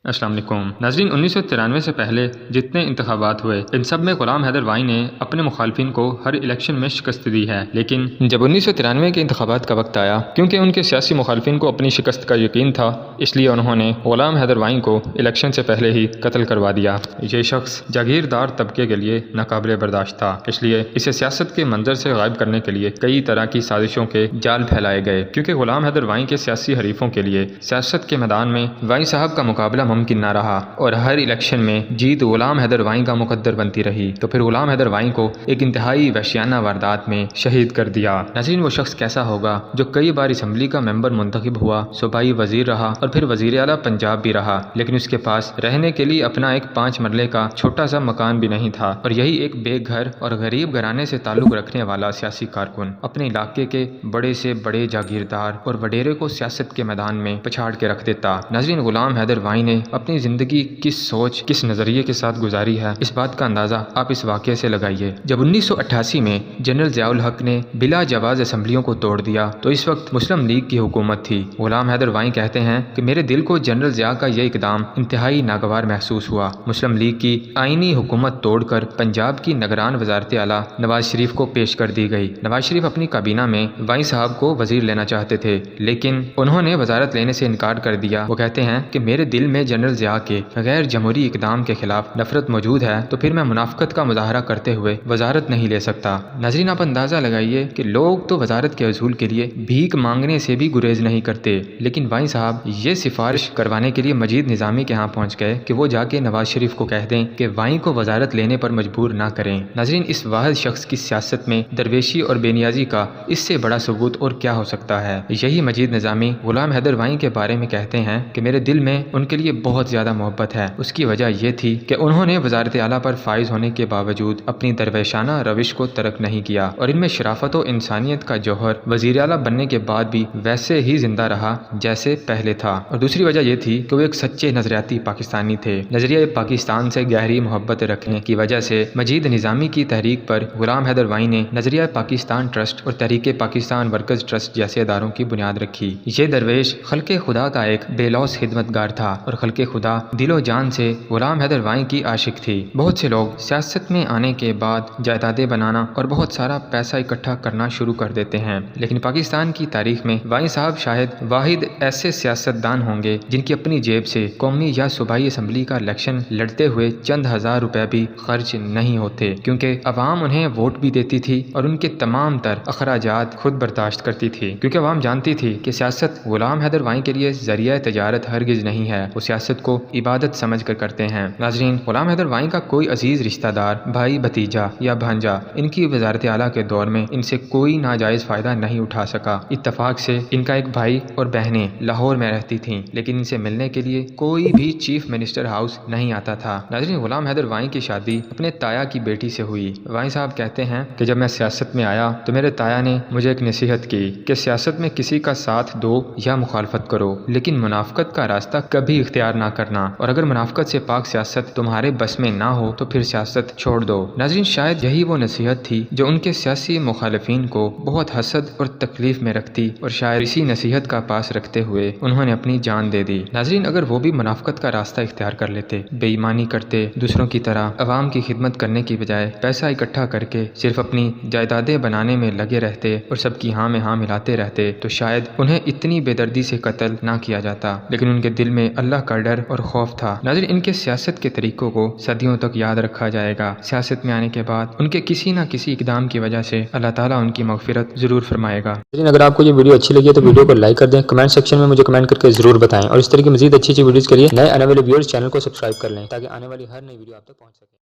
السلام علیکم ناظرین، 1993 سے پہلے جتنے انتخابات ہوئے ان سب میں غلام حیدر وانی نے اپنے مخالفین کو ہر الیکشن میں شکست دی ہے، لیکن جب 1993 کے انتخابات کا وقت آیا، کیونکہ ان کے سیاسی مخالفین کو اپنی شکست کا یقین تھا، اس لیے انہوں نے غلام حیدر وانی کو الیکشن سے پہلے ہی قتل کروا دیا۔ یہ شخص جاگیردار طبقے کے لیے ناقابل برداشت تھا، اس لیے اسے سیاست کے منظر سے غائب کرنے کے لیے کئی طرح کی سازشوں کے جال پھیلائے گئے، کیونکہ غلام حیدر وانی کے سیاسی حریفوں کے لیے سیاست کے میدان میں وانی صاحب کا مقابلہ ممکن نہ رہا اور ہر الیکشن میں جیت غلام حیدر وانی کا مقدر بنتی رہی۔ تو پھر غلام حیدر وانی کو ایک انتہائی وحشیانہ واردات میں شہید کر دیا۔ ناظرین، وہ شخص کیسا ہوگا جو کئی بار اسمبلی کا ممبر منتخب ہوا، صوبائی وزیر رہا اور پھر وزیر اعلیٰ پنجاب بھی رہا، لیکن اس کے پاس رہنے کے لیے اپنا ایک 5 مرلے کا چھوٹا سا مکان بھی نہیں تھا، اور یہی ایک بے گھر اور غریب گھرانے سے تعلق رکھنے والا سیاسی کارکن اپنے علاقے کے بڑے سے بڑے جاگیردار اور وڈیرے کو سیاست کے میدان میں پچھاڑ کے رکھ دیتا۔ ناظرین، غلام حیدر وانی نے اپنی زندگی کس سوچ، کس نظریے کے ساتھ گزاری ہے، اس بات کا اندازہ آپ اس واقعے سے لگائیے۔ جب 1988 میں جنرل ضیاء الحق نے بلا جواز اسمبلیوں کو توڑ دیا تو اس وقت مسلم لیگ کی حکومت تھی۔ غلام حیدر وانی کہتے ہیں کہ میرے دل کو جنرل ضیاء کا یہ اقدام انتہائی ناگوار محسوس ہوا۔ مسلم لیگ کی آئینی حکومت توڑ کر پنجاب کی نگران وزارت اعلیٰ نواز شریف کو پیش کر دی گئی۔ نواز شریف اپنی کابینہ میں وانی صاحب کو وزیر لینا چاہتے تھے، لیکن انہوں نے وزارت لینے سے انکار کر دیا۔ وہ کہتے ہیں کہ میرے دل میں جنرل ضیاء کے غیر جمہوری اقدام کے خلاف نفرت موجود ہے، تو پھر میں منافقت کا مظاہرہ کرتے ہوئے وزارت نہیں لے سکتا۔ ناظرین، آپ اندازہ لگائیے کہ لوگ تو وزارت کے حصول کے لیے بھیک مانگنے سے بھی گریز نہیں کرتے، لیکن وانی صاحب یہ سفارش کروانے کے لیے مجید نظامی کے ہاں پہنچ گئے کہ وہ جا کے نواز شریف کو کہہ دیں کہ وانی کو وزارت لینے پر مجبور نہ کریں۔ ناظرین، اس واحد شخص کی سیاست میں درویشی اور بے نیازی کا اس سے بڑا ثبوت اور کیا ہو سکتا ہے۔ یہی مجید نظامی غلام حیدر وانی کے بارے میں کہتے ہیں کہ میرے دل میں ان کے لیے بہت زیادہ محبت ہے۔ اس کی وجہ یہ تھی کہ انہوں نے وزارت اعلیٰ پر فائز ہونے کے باوجود اپنی درویشانہ روش کو ترک نہیں کیا، اور ان میں شرافت و انسانیت کا جوہر وزیر اعلیٰ بننے کے بعد بھی ویسے ہی زندہ رہا جیسے پہلے تھا۔ اور دوسری وجہ یہ تھی کہ وہ ایک سچے نظریاتی پاکستانی تھے۔ نظریہ پاکستان سے گہری محبت رکھنے کی وجہ سے مجید نظامی کی تحریک پر غلام حیدر وانی نے نظریہ پاکستان ٹرسٹ اور تحریک پاکستان ورکرز ٹرسٹ جیسے اداروں کی بنیاد رکھی۔ یہ درویش خلق خدا کا ایک بے لوث خدمتگار تھا، اور خلق خدا دل و جان سے غلام حیدر وانی کی عاشق تھی۔ بہت سے لوگ سیاست میں آنے کے بعد جائیدادیں بنانا اور بہت سارا پیسہ اکٹھا کرنا شروع کر دیتے ہیں، لیکن پاکستان کی تاریخ میں وانی صاحب شاید واحد ایسے سیاستدان ہوں گے جن کی اپنی جیب سے قومی یا صوبائی اسمبلی کا الیکشن لڑتے ہوئے چند ہزار روپے بھی خرچ نہیں ہوتے، کیونکہ عوام انہیں ووٹ بھی دیتی تھی اور ان کے تمام تر اخراجات خود برداشت کرتی تھی، کیونکہ عوام جانتی تھی کہ سیاست غلام حیدر وانی کے لیے ذریعہ تجارت ہرگز نہیں ہے، وہ سیاست کو عبادت سمجھ کر کرتے ہیں۔ ناظرین، غلام حیدر وانی کا کوئی عزیز رشتہ دار، بھائی، بھتیجا یا بھانجا ان کی وزارت اعلیٰ کے دور میں ان سے کوئی ناجائز فائدہ نہیں اٹھا سکا۔ اتفاق سے ان کا ایک بھائی اور بہنیں لاہور میں رہتی تھیں، لیکن ان سے ملنے کے لیے کوئی بھی چیف منسٹر ہاؤس نہیں آتا تھا۔ ناظرین، غلام حیدر وانی کی شادی اپنے تایا کی بیٹی سے ہوئی۔ وانی صاحب کہتے ہیں کہ جب میں سیاست میں آیا تو میرے تایا نے مجھے ایک نصیحت کی کہ سیاست میں کسی کا ساتھ دو یا مخالفت کرو، لیکن منافقت کا راستہ کبھی اختیار نہ کرنا، اور اگر منافقت سے پاک سیاست تمہارے بس میں نہ ہو تو پھر سیاست چھوڑ دو۔ ناظرین، شاید یہی وہ نصیحت تھی جو ان کے سیاسی مخالفین کو بہت حسد اور تکلیف میں رکھتی، اور شاید اسی نصیحت کا پاس رکھتے ہوئے انہوں نے اپنی جان دے دی۔ ناظرین، اگر وہ بھی منافقت کا راستہ اختیار کر لیتے، بے ایمانی کرتے، دوسروں کی طرح عوام کی خدمت کرنے کی بجائے پیسہ اکٹھا کر کے صرف اپنی جائیدادیں بنانے میں لگے رہتے اور سب کی ہاں میں ہاں ملاتے رہتے، تو شاید انہیں اتنی بے دردی سے قتل نہ کیا جاتا، لیکن ان کے دل میں اللہ کا ڈر اور خوف تھا۔ ناظرین، ان کے سیاست کے طریقوں کو صدیوں تک یاد رکھا جائے گا۔ سیاست میں آنے کے بعد ان کے کسی نہ کسی اقدام کی وجہ سے اللہ تعالیٰ ان کی مغفرت ضرور فرمائے گا۔ لیکن اگر آپ کو یہ ویڈیو اچھی لگی ہے تو ویڈیو کو لائک کر دیں، کمنٹ سیکشن میں مجھے کمنٹ کر کے ضرور بتائیں، اور اس طرح کی مزید اچھی ویڈیوز کے لیے نئے آنے والے ویورز چینل کو سبسکرائب کر لیں تاکہ آنے والی ہر نئی ویڈیو آپ تک پہنچ سکے۔